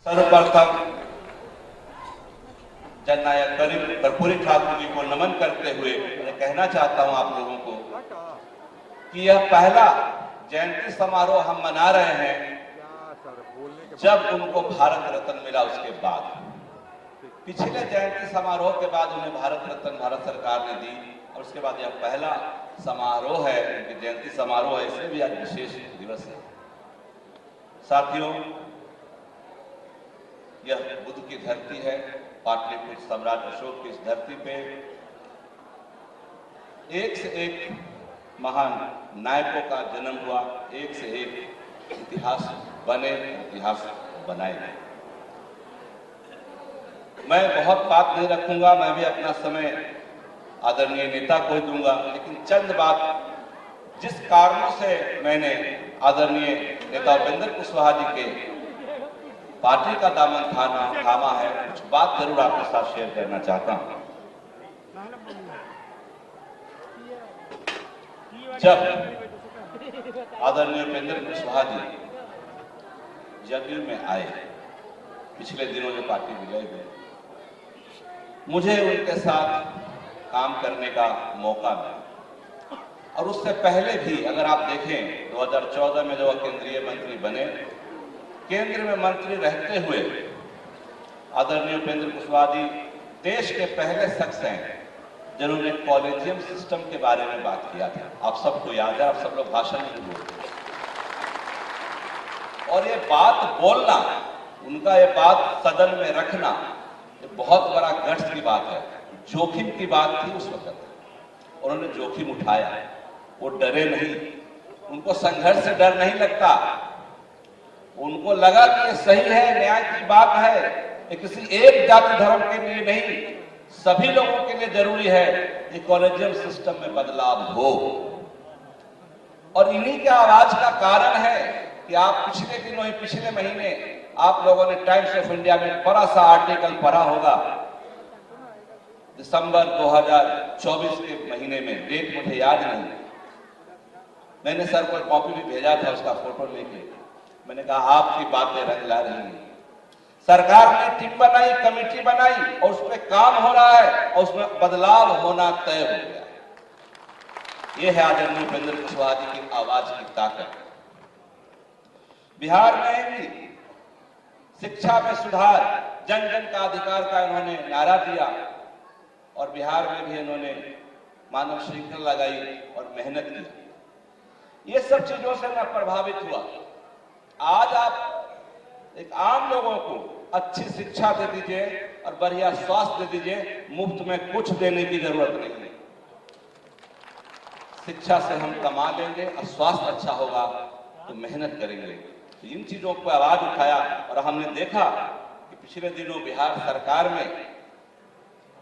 सर्वप्रथम जननायक कर्पूरी ठाकुर जी को नमन करते हुए मैं कहना चाहता हूं आप लोगों को कि यह पहला जयंती समारोह हम मना रहे हैं जब उनको भारत रत्न मिला। उसके बाद पिछले जयंती समारोह के बाद उन्हें भारत रत्न भारत सरकार ने दी और उसके बाद यह पहला समारोह है, उनकी जयंती समारोह है, इसलिए भी आज विशेष दिवस है। साथियों, यह बुद्ध की धरती है, पाटलिपुत्र सम्राट अशोक की इस धरती पे एक से एक महान नायकों का जन्म हुआ, एक से एक इतिहास बने, इतिहास बनाए गए। मैं बहुत बात नहीं रखूंगा, मैं भी अपना समय आदरणीय नेता को दूंगा, लेकिन चंद बात जिस कारणों से मैंने आदरणीय नेता उपेंद्र कुशवाहा जी के पार्टी का दामन थामा है, कुछ बात जरूर आपके साथ शेयर करना चाहता हूं। जब आदरणीय उपेंद्र कुशवाहा जी जदयू में आए, पिछले दिनों जो पार्टी विलय हुए, मुझे उनके साथ काम करने का मौका मिला। और उससे पहले भी अगर आप देखें 2014 में जब केंद्रीय मंत्री बने, केंद्र में मंत्री रहते हुए आदरणीय उपेंद्र कुशवाहा जी देश के पहले शख्स हैं जिन्होंने कॉलेजियम सिस्टम के बारे में बात किया था। आप सबको याद है, आप सब लोग भाषण में बोलते हैं और ये बात बोलना, उनका ये बात सदन में रखना, ये बहुत बड़ा गट्स की बात है, जोखिम की बात थी उस वक्त। उन्होंने जोखिम उठाया, वो डरे नहीं, उनको संघर्ष से डर नहीं लगता, उनको लगा कि ये सही है, न्याय की बात है, ये किसी एक जाति धर्म के लिए नहीं, सभी लोगों के लिए जरूरी है कि कॉलेजियम सिस्टम में बदलाव हो। और इन्हीं के आवाज का कारण है कि आप पिछले दिनों ही, पिछले महीने आप लोगों ने टाइम्स ऑफ इंडिया में बड़ा सा आर्टिकल पढ़ा होगा, दिसंबर 2024 के महीने में, डेट मुझे याद नहीं, मैंने सर को कॉपी भी भेजा था उसका फोटो लेके। मैंने कहा आपकी बातें रंग ला रही हैं, सरकार ने टीम बनाई, कमेटी बनाई और उस पर काम हो रहा है और उसमें बदलाव होना तय हो गया है। यह है आदरणीय उपेंद्र कुशवाहा जी की आवाज की ताकत। बिहार में भी शिक्षा में सुधार, जन जन का अधिकार का इन्होंने नारा दिया और बिहार में भी इन्होंने मानव श्रृंखला लगाई और मेहनत की। ये सब चीजों से मैं प्रभावित हुआ। आज आप एक आम लोगों को अच्छी शिक्षा दे दीजिए और बढ़िया स्वास्थ्य दे दीजिए, मुफ्त में कुछ देने की जरूरत नहीं है। शिक्षा से हम कमा लेंगे और स्वास्थ्य अच्छा होगा तो मेहनत करेंगे। तो इन चीजों पर आवाज उठाया और हमने देखा कि पिछले दिनों बिहार सरकार में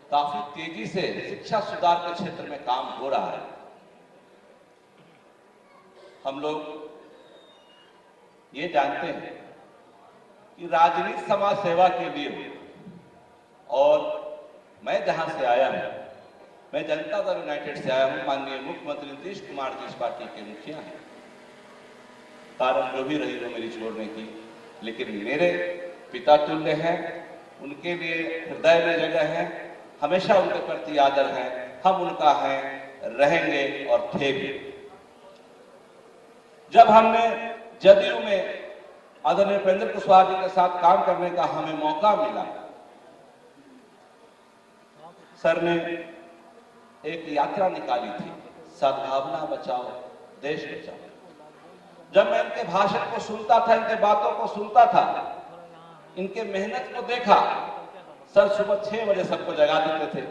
काफी तेजी से शिक्षा सुधार के क्षेत्र में काम हो रहा है। हम लोग ये जानते हैं कि राजनीति समाज सेवा के लिए हो और मैं जहां से आया हूं, मैं जनता दल यूनाइटेड से आया हूं। माननीय मुख्यमंत्री नीतीश कुमार जी इस पार्टी के मुखिया हैं, कारण जो भी रही हो मेरी छोड़ने की, लेकिन मेरे पिता तुल्य हैं, उनके लिए हृदय में जगह है, हमेशा उनके प्रति आदर है, हम उनका हैं, रहेंगे और थे भी। जब हमने जदयू में आदरणीय उपेंद्र कुशवाहा जी के साथ काम करने का हमें मौका मिला, सर ने एक यात्रा निकाली थी, सद्भावना बचाओ देश बचाओ। जब मैं इनके भाषण को सुनता था, इनके बातों को सुनता था, इनके मेहनत को देखा, सर सुबह 6 बजे सबको जगा देते थे।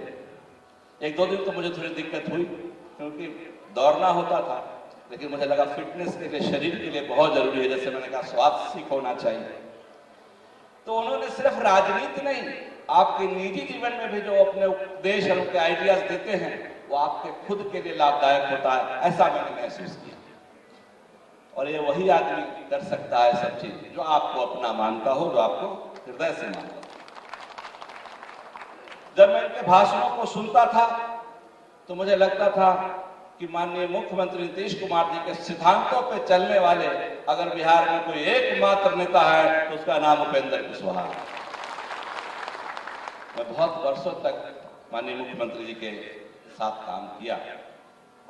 एक दो दिन तो मुझे थोड़ी दिक्कत हुई क्योंकि दौड़ना होता था, लेकिन मुझे लगा फिटनेस के लिए, शरीर के लिए बहुत जरूरी है, जैसे मैंने कहा स्वास्थ्य सीख होना चाहिए। तो उन्होंने सिर्फ राजनीति नहीं, आपके निजी जीवन में भी जो अपने उपदेश और उनके आइडियाज देते हैं वो आपके खुद के लिए लाभदायक होता है, ऐसा मैंने महसूस किया। और ये वही आदमी कर सकता है सब चीज जो आपको अपना मानता हो, जो आपको हृदय से मानता हो। जब मैं इनके भाषणों को सुनता था तो मुझे लगता था कि माननीय मुख्यमंत्री नीतीश कुमार जी के सिद्धांतों पे चलने वाले अगर बिहार में कोई एकमात्र नेता है तो उसका नाम उपेंद्र कुशवाहा। मैं बहुत वर्षों तक माननीय मुख्यमंत्री जी के साथ काम किया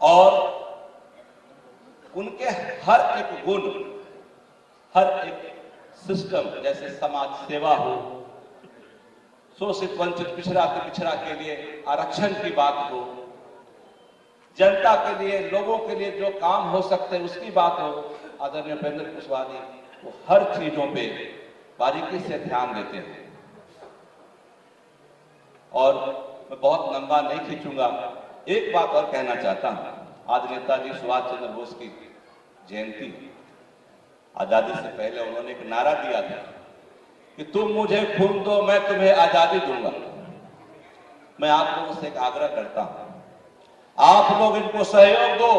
और उनके हर एक गुण, हर एक सिस्टम, जैसे समाज सेवा हो, शोषित वंचित पिछड़ा के लिए आरक्षण की बात हो, जनता के लिए, लोगों के लिए जो काम हो सकते हैं उसकी बात हो, आदरणीय उपेंद्र कुशवाहा जी वो हर चीजों पे बारीकी से ध्यान देते हैं। और मैं बहुत लंबा नहीं खींचूंगा, एक बात और कहना चाहता हूं। आज नेताजी सुभाष चंद्र बोस की जयंती, आजादी से पहले उन्होंने एक नारा दिया था कि तुम मुझे खून दो मैं तुम्हें आजादी दूंगा। मैं आप लोगों से एक आग्रह करता हूं, आप लोग इनको सहयोग दो,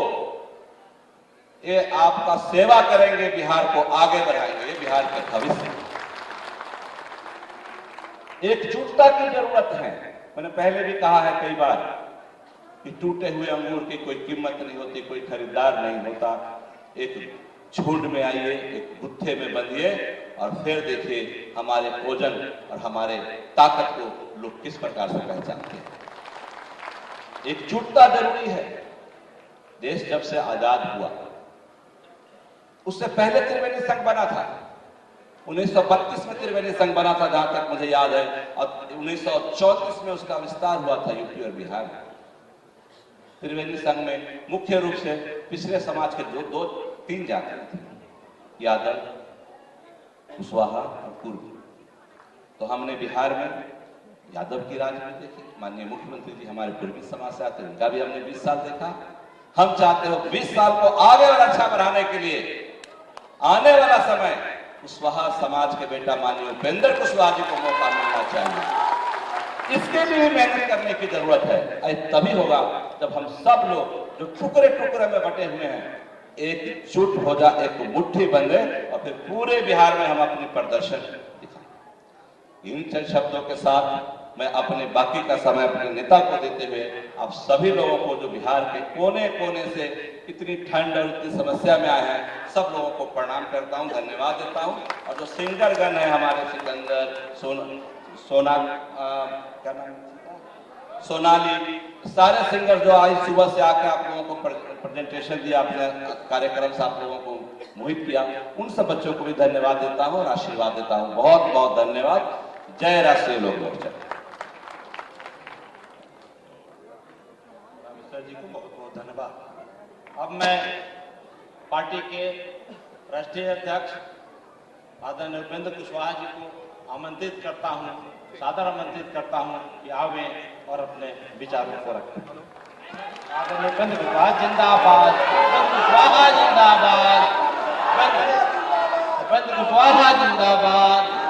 ये आपका सेवा करेंगे, बिहार को आगे बढ़ाएंगे, ये बिहार के भविष्य। एकजुटता की जरूरत है। मैंने पहले भी कहा है कई बार कि टूटे हुए अंगूर की कोई कीमत नहीं होती, कोई खरीदार नहीं होता। एक झुंड में आइए, एक गुत्थे में बंधिए और फिर देखिए हमारे भोजन और हमारे ताकत को लोग किस प्रकार से पहचानते हैं। एकजुटता जरूरी है। देश जब से आजाद हुआ, उससे पहले त्रिवेणी संघ बना था। 1932 में त्रिवेणी संघ बना था, जहां तक मुझे याद है, और 1934 में उसका विस्तार हुआ था यूपी और बिहार में। त्रिवेणी संघ में मुख्य रूप से पिछले समाज के दो तीन जातियां थी, यादव, कुशवाहा और कुर्मी। तो हमने बिहार में यादव की राजनीति देखी। माननीय मुख्यमंत्री जी हमारे कुर्मी समाज से आते हैं, उनका भी हमने 20 साल देखा। हम चाहते हो 20 साल को आगे और अच्छा बढ़ाने के लिए आने वाला समय कुशवाहा समाज के बेटा माननीय उपेंद्र कुशवाहा जी को मौका मिलना चाहिए। इसके लिए मेहनत करने की जरूरत है। तभी होगा जब हम सब लोग जो टुकड़े टुकड़े में बटे हुए हैं एकजुट हो जा, एक मुट्ठी बंधे और फिर पूरे बिहार में हम अपनी प्रदर्शन दिखाएं। इन चंद शब्दों के साथ मैं अपने बाकी का समय अपने नेता को देते हुए आप सभी लोगों को जो बिहार के कोने कोने से इतनी ठंड और इतनी समस्या में आए हैं, सब लोगों को प्रणाम करता हूं, धन्यवाद देता हूं। और जो सिंगरगण है हमारे सिकंदर, क्या नाम, सोनाली, सारे सिंगर जो आज सुबह से आकर आप लोगों को प्रेजेंटेशन दिया, अपने कार्यक्रम से आप लोगों को मोहित किया, उन सब बच्चों को भी धन्यवाद देता हूं और आशीर्वाद देता हूं। बहुत बहुत धन्यवाद। जय राष्ट्रीय लोक मोर्चा। जी को बहुत बहुत धन्यवाद। अब मैं पार्टी के राष्ट्रीय अध्यक्ष आदरणीय उपेंद्र कुशवाहा जी को आमंत्रित करता हूं, सादर आमंत्रित करता हूं कि आवे और अपने विचारों को रखें। आदरणीय उपेंद्र कुशवाहा जिंदाबाद, उपेंद्र कुशवाहा जिंदाबाद, उपेंद्र कुशवाहा जिंदाबाद।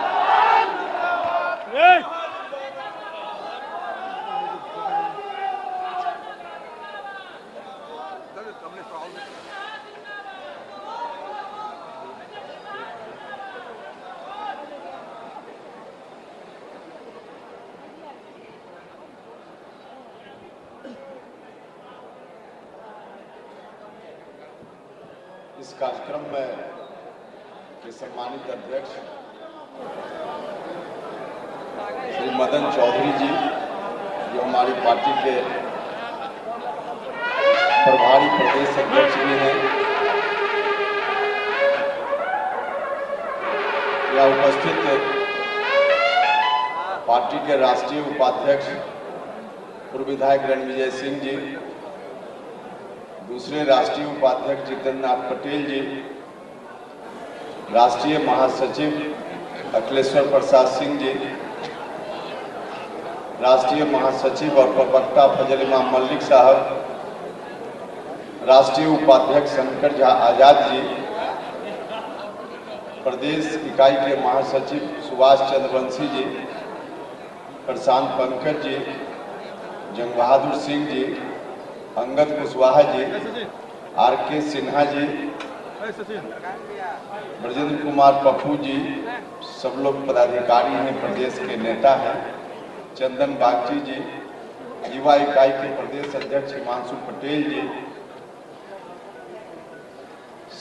इस कार्यक्रम में के सम्मानित अध्यक्ष श्री मदन चौधरी जी, जो हमारी पार्टी के प्रभारी प्रदेश अध्यक्ष भी हैं, या उपस्थित पार्टी के राष्ट्रीय उपाध्यक्ष पूर्व विधायक रणविजय सिंह जी, दूसरे राष्ट्रीय उपाध्यक्ष जितेंद्र नाथ पटेल जी, राष्ट्रीय महासचिव अखिलेश्वर प्रसाद सिंह जी, राष्ट्रीय महासचिव और प्रवक्ता फजल इमाम मल्लिक साहब, राष्ट्रीय उपाध्यक्ष शंकर झा आजाद जी, प्रदेश इकाई के महासचिव सुभाष चंद्र वंशी जी, प्रशांत पंकज जी, जंग बहादुर सिंह जी, अंगद कुशवाहा जी, आर.के. सिन्हा जी, ब्रजेंद्र कुमार पप्पू जी, सब लोग पदाधिकारी हैं, प्रदेश के नेता हैं, चंदन बागची जी, युवा इकाई के प्रदेश अध्यक्ष हिमांशु पटेल जी,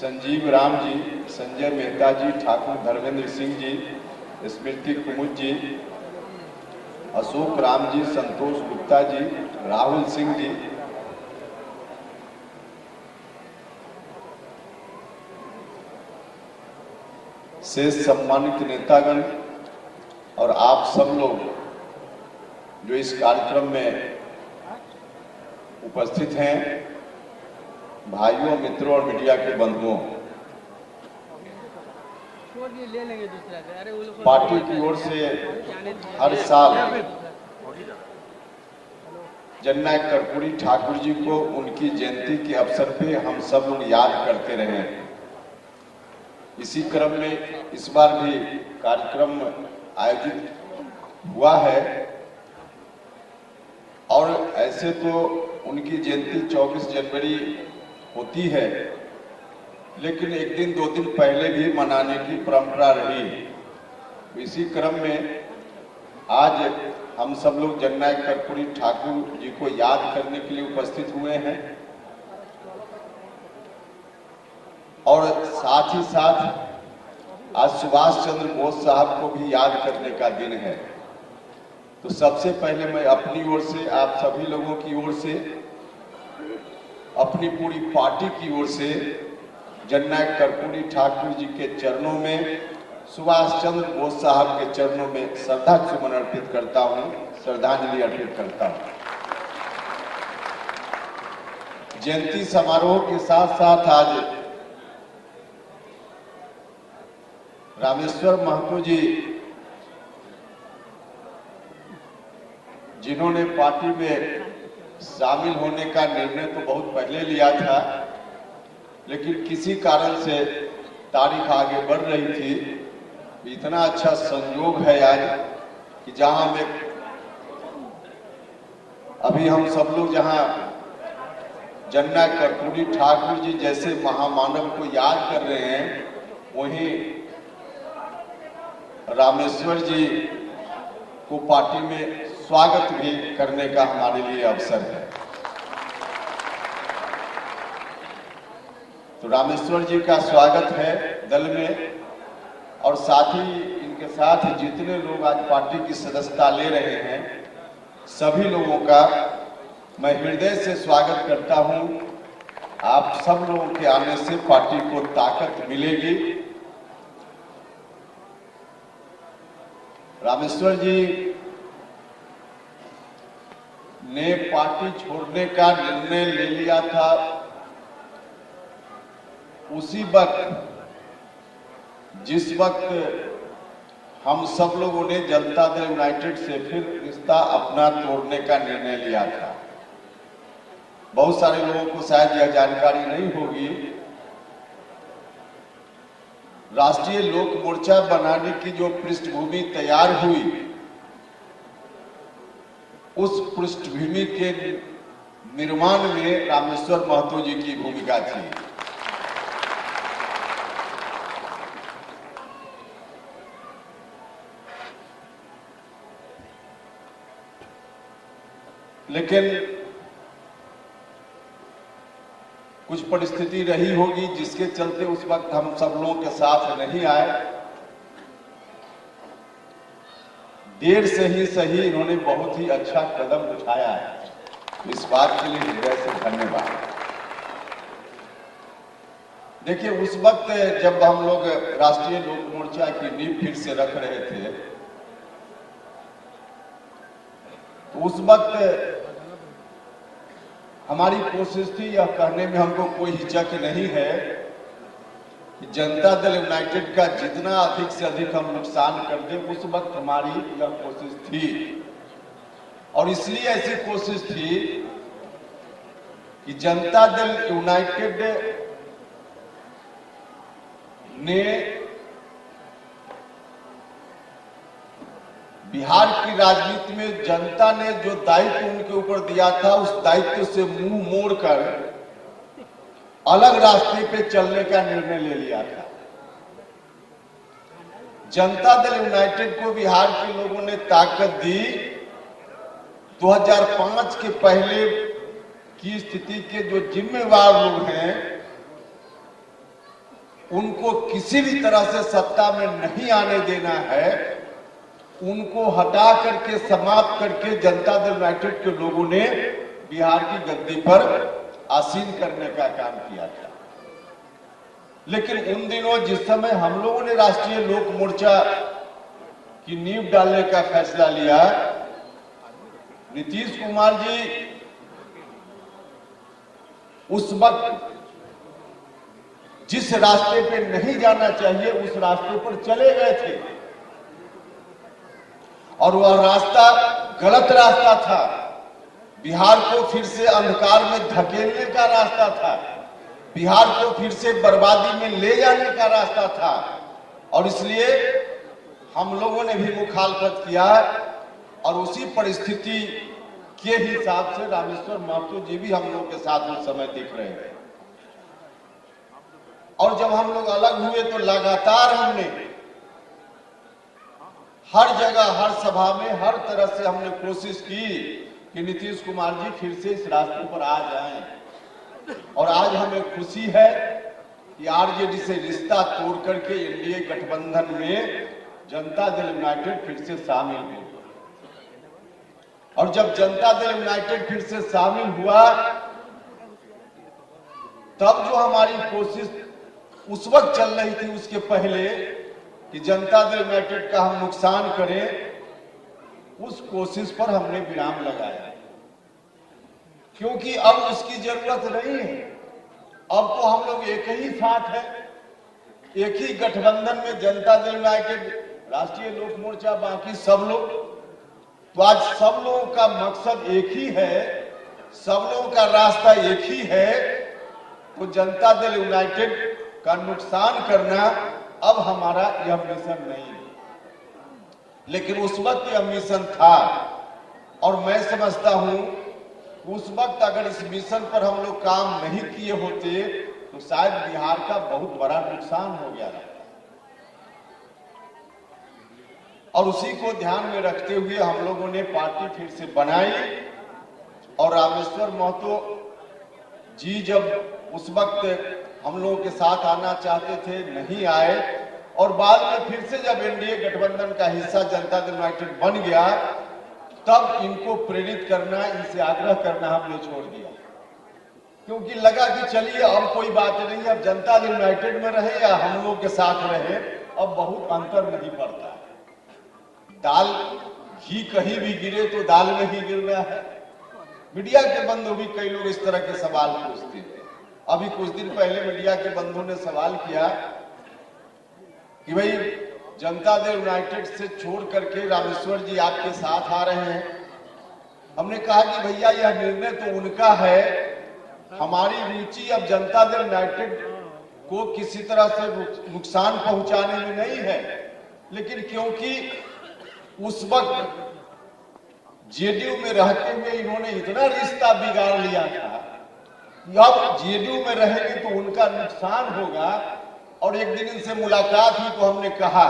संजीव राम जी, संजय मेहता जी, ठाकुर धर्मेंद्र सिंह जी, स्मृति कुमुद जी, अशोक राम जी, संतोष गुप्ता जी, राहुल सिंह जी, शेष सम्मानित नेतागण और आप सब लोग जो इस कार्यक्रम में उपस्थित हैं, भाइयों, मित्रों और मीडिया के बंधुओं, पार्टी की ओर से हर साल जननायक कर्पूरी ठाकुर जी को उनकी जयंती के अवसर पे हम सब लोग याद करते रहे हैं। इसी क्रम में इस बार भी कार्यक्रम आयोजित हुआ है और ऐसे तो उनकी जयंती 24 जनवरी होती है, लेकिन एक दिन दो दिन पहले भी मनाने की परंपरा रही। इसी क्रम में आज हम सब लोग जननायक कर्पूरी ठाकुर जी को याद करने के लिए उपस्थित हुए हैं और साथ ही साथ आज सुभाष चंद्र बोस साहब को भी याद करने का दिन है। तो सबसे पहले मैं अपनी ओर से, आप सभी लोगों की ओर से, अपनी पूरी पार्टी की ओर से जननायक कर्पूरी ठाकुर जी के चरणों में, सुभाष चंद्र बोस साहब के चरणों में श्रद्धा सुमन अर्पित करता हूं, श्रद्धांजलि अर्पित करता हूं। जयंती समारोह के साथ साथ आज रामेश्वर महतो जी, जिन्होंने पार्टी में शामिल होने का निर्णय तो बहुत पहले लिया था, लेकिन किसी कारण से तारीख आगे बढ़ रही थी। इतना अच्छा संयोग है आज कि जहां में अभी हम सब लोग जहां जननायक कर्पूरी ठाकुर जी जैसे महामानव को याद कर रहे हैं, वहीं रामेश्वर जी को पार्टी में स्वागत भी करने का हमारे लिए अवसर है। तो रामेश्वर जी का स्वागत है दल में, और साथ ही इनके साथ जितने लोग आज पार्टी की सदस्यता ले रहे हैं, सभी लोगों का मैं हृदय से स्वागत करता हूं। आप सब लोगों के आने से पार्टी को ताकत मिलेगी। रामेश्वर जी ने पार्टी छोड़ने का निर्णय ले लिया था, उसी वक्त जिस वक्त हम सब लोगों ने जनता दल यूनाइटेड से फिर रिश्ता अपना तोड़ने का निर्णय लिया था। बहुत सारे लोगों को शायद यह जानकारी नहीं होगी, राष्ट्रीय लोक मोर्चा बनाने की जो पृष्ठभूमि तैयार हुई, उस पृष्ठभूमि के निर्माण में रामेश्वर महतो जी की भूमिका थी। लेकिन कुछ परिस्थिति रही होगी जिसके चलते उस वक्त हम सब लोगों के साथ नहीं आए। देर से ही सही, इन्होंने बहुत ही अच्छा कदम उठाया है। इस बात के लिए हृदय से धन्यवाद। देखिए, उस वक्त जब हम लोग राष्ट्रीय लोक मोर्चा की नींव फिर से रख रहे थे, तो उस वक्त हमारी कोशिश थी, यह कहने में हमको कोई हिचक नहीं है कि जनता दल यूनाइटेड का जितना अधिक से अधिक हम नुकसान कर दें, उस वक्त हमारी यह कोशिश थी। और इसलिए ऐसी कोशिश थी कि जनता दल यूनाइटेड ने बिहार की राजनीति में जनता ने जो दायित्व उनके ऊपर दिया था, उस दायित्व से मुंह मोड़कर अलग रास्ते पे चलने का निर्णय ले लिया था। जनता दल यूनाइटेड को बिहार के लोगों ने ताकत दी। 2005 के पहले की स्थिति के जो जिम्मेवार लोग हैं, उनको किसी भी तरह से सत्ता में नहीं आने देना है, उनको हटा करके समाप्त करके जनता दल यूनाइटेड के लोगों ने बिहार की गद्दी पर आसीन करने का काम किया था। लेकिन उन दिनों जिस समय हम लोगों ने राष्ट्रीय लोक मोर्चा की नींव डालने का फैसला लिया, नीतीश कुमार जी उस वक्त जिस रास्ते पे नहीं जाना चाहिए उस रास्ते पर चले गए थे और वह रास्ता गलत रास्ता था। बिहार को फिर से अंधकार में धकेलने का रास्ता था, बिहार को फिर से बर्बादी में ले जाने का रास्ता था। और इसलिए हम लोगों ने भी मुखालफत किया और उसी परिस्थिति के हिसाब से रामेश्वर महतो जी भी हम लोग के साथ उस समय दिख रहे थे। और जब हम लोग अलग हुए तो लगातार हमने हर जगह, हर सभा में, हर तरह से हमने कोशिश की कि नीतीश कुमार जी फिर से इस रास्ते पर आ जाएं। और आज हमें खुशी है कि आरजेडी से रिश्ता तोड़ करके एनडीए गठबंधन में जनता दल यूनाइटेड फिर से शामिल हो। और जब जनता दल यूनाइटेड फिर से शामिल हुआ, तब जो हमारी कोशिश उस वक्त चल रही थी, उसके पहले कि जनता दल यूनाइटेड का हम नुकसान करें, उस कोशिश पर हमने विराम लगाया। क्योंकि अब उसकी जरूरत नहीं है। अब तो हम लोग एक ही साथ है, एक ही गठबंधन में, जनता दल यूनाइटेड, राष्ट्रीय लोक मोर्चा, बाकी सब लोग। तो आज सब लोगों का मकसद एक ही है, सब लोगों का रास्ता एक ही है। तो जनता दल यूनाइटेड का नुकसान करना अब हमारा यह मिशन नहीं है, लेकिन उस वक्त यह मिशन था। और मैं समझता हूं उस वक्त अगर इस मिशन पर हम लोग काम नहीं किए होते तो शायद बिहार का बहुत बड़ा नुकसान हो गया था। और उसी को ध्यान में रखते हुए हम लोगों ने पार्टी फिर से बनाई। और रामेश्वर महतो जी जब उस वक्त हम लोगों के साथ आना चाहते थे, नहीं आए। और बाद में फिर से जब एनडीए गठबंधन का हिस्सा जनता दल यूनाइटेड बन गया, तब इनको प्रेरित करना, इनसे आग्रह करना हमने छोड़ दिया। क्योंकि लगा कि चलिए अब कोई बात नहीं, अब जनता दल यूनाइटेड में रहे या हम लोग के साथ रहे, अब बहुत अंतर नहीं पड़ता। दाल घी कहीं भी गिरे तो दाल में ही गिरना है। मीडिया के बंधु भी कई लोग इस तरह के सवाल पूछते थे। अभी कुछ दिन पहले मीडिया के बंधुओं ने सवाल किया कि भाई जनता दल यूनाइटेड से छोड़ करके रामेश्वर जी आपके साथ आ रहे हैं। हमने कहा कि भैया यह निर्णय तो उनका है, हमारी रुचि अब जनता दल यूनाइटेड को किसी तरह से नुकसान पहुंचाने में नहीं है। लेकिन क्योंकि उस वक्त जेडीयू में रहते हुए इन्होंने इतना रिश्ता बिगाड़ लिया था, अब जेडीयू में रहेंगे तो उनका नुकसान होगा। और एक दिन इनसे मुलाकात हुई तो हमने कहा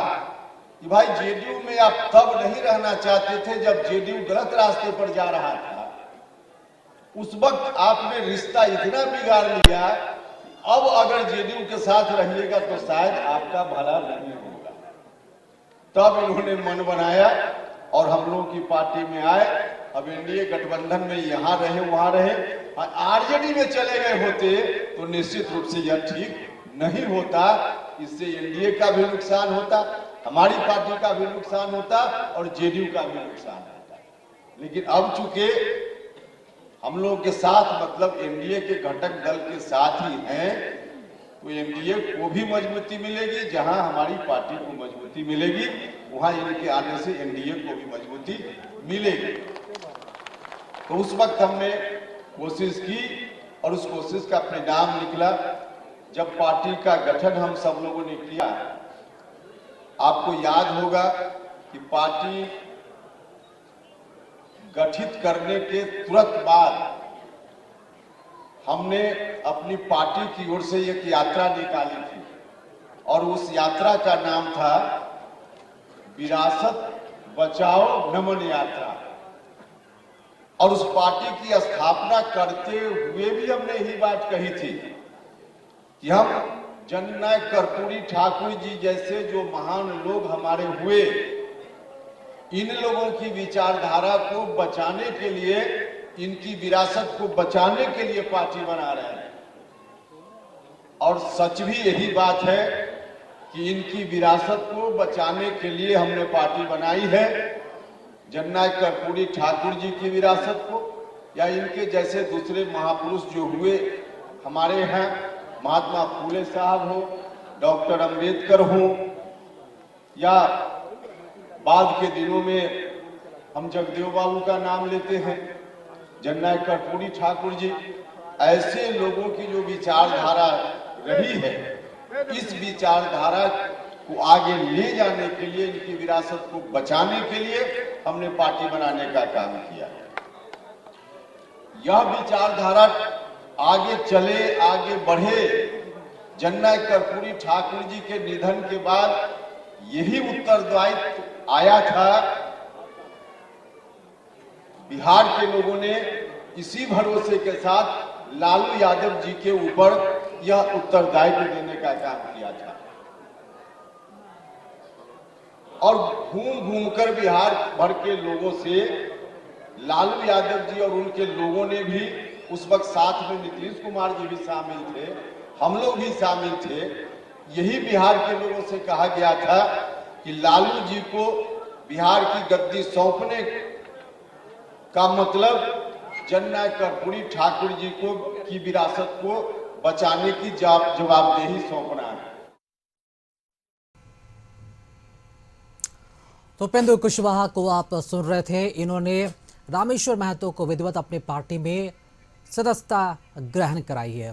कि भाई जेडीयू में आप तब नहीं रहना चाहते थे जब जेडीयू गलत रास्ते पर जा रहा था। उस वक्त आपने रिश्ता इतना बिगाड़ लिया, अब अगर जेडीयू के साथ रहिएगा तो शायद आपका भला नहीं होगा। तब इन्होंने मन बनाया और हम लोगों की पार्टी में आए। अब एनडीए गठबंधन में यहाँ रहे वहां रहे। आरजेडी में चले गए होते तो निश्चित रूप से यह ठीक नहीं होता। इससे एनडीए का भी नुकसान होता, हमारी पार्टी का भी नुकसान होता और जेडीयू का भी नुकसान होता। लेकिन अब चूंकि हम लोग के साथ, मतलब एनडीए के घटक दल के साथ ही हैं, तो एनडीए को भी मजबूती मिलेगी। जहां हमारी पार्टी को मजबूती मिलेगी वहां इनके आने से एनडीए को भी मजबूती मिलेगी। तो उस वक्त हमने कोशिश की और उस कोशिश का परिणाम निकला। जब पार्टी का गठन हम सब लोगों ने किया, आपको याद होगा कि पार्टी गठित करने के तुरंत बाद हमने अपनी पार्टी की ओर से एक यात्रा निकाली थी और उस यात्रा का नाम था विरासत बचाओ नमन यात्रा। और उस पार्टी की स्थापना करते हुए भी हमने यही बात कही थी कि हम जननायक कर्पूरी ठाकुर जी जैसे जो महान लोग हमारे हुए, इन लोगों की विचारधारा को बचाने के लिए, इनकी विरासत को बचाने के लिए पार्टी बना रहे हैं। और सच भी यही बात है कि इनकी विरासत को बचाने के लिए हमने पार्टी बनाई है। जननायक कर्पूरी ठाकुर जी की विरासत को या इनके जैसे दूसरे महापुरुष जो हुए हमारे यहाँ, महात्मा फूले साहब हो, डॉक्टर अंबेडकर हो, या बाद के दिनों में हम जगदेव बाबू का नाम लेते हैं, जननायक कर्पूरी ठाकुर जी, ऐसे लोगों की जो विचारधारा रही है, इस विचारधारा को आगे ले जाने के लिए, इनकी विरासत को बचाने के लिए हमने पार्टी बनाने का काम किया है। यह विचारधारा आगे चले, आगे बढ़े। जननायक कर्पूरी ठाकुर जी के निधन के बाद यही उत्तरदायित्व आया था। बिहार के लोगों ने इसी भरोसे के साथ लालू यादव जी के ऊपर यह उत्तरदायित्व देने का काम किया था। और घूम घूमकर बिहार भर के लोगों से लालू यादव जी और उनके लोगों ने भी, उस वक्त साथ में नीतीश कुमार जी भी शामिल थे, हम लोग भी शामिल थे, यही बिहार के लोगों से कहा गया था कि लालू जी को बिहार की गद्दी सौंपने का मतलब जननायक कर्पूरी ठाकुर जी को की विरासत को बचाने की जवाबदेही सौंपना है। तो उपेंद्र कुशवाहा को आप सुन रहे थे। इन्होंने रामेश्वर महतो को विधिवत अपनी पार्टी में सदस्यता ग्रहण कराई है।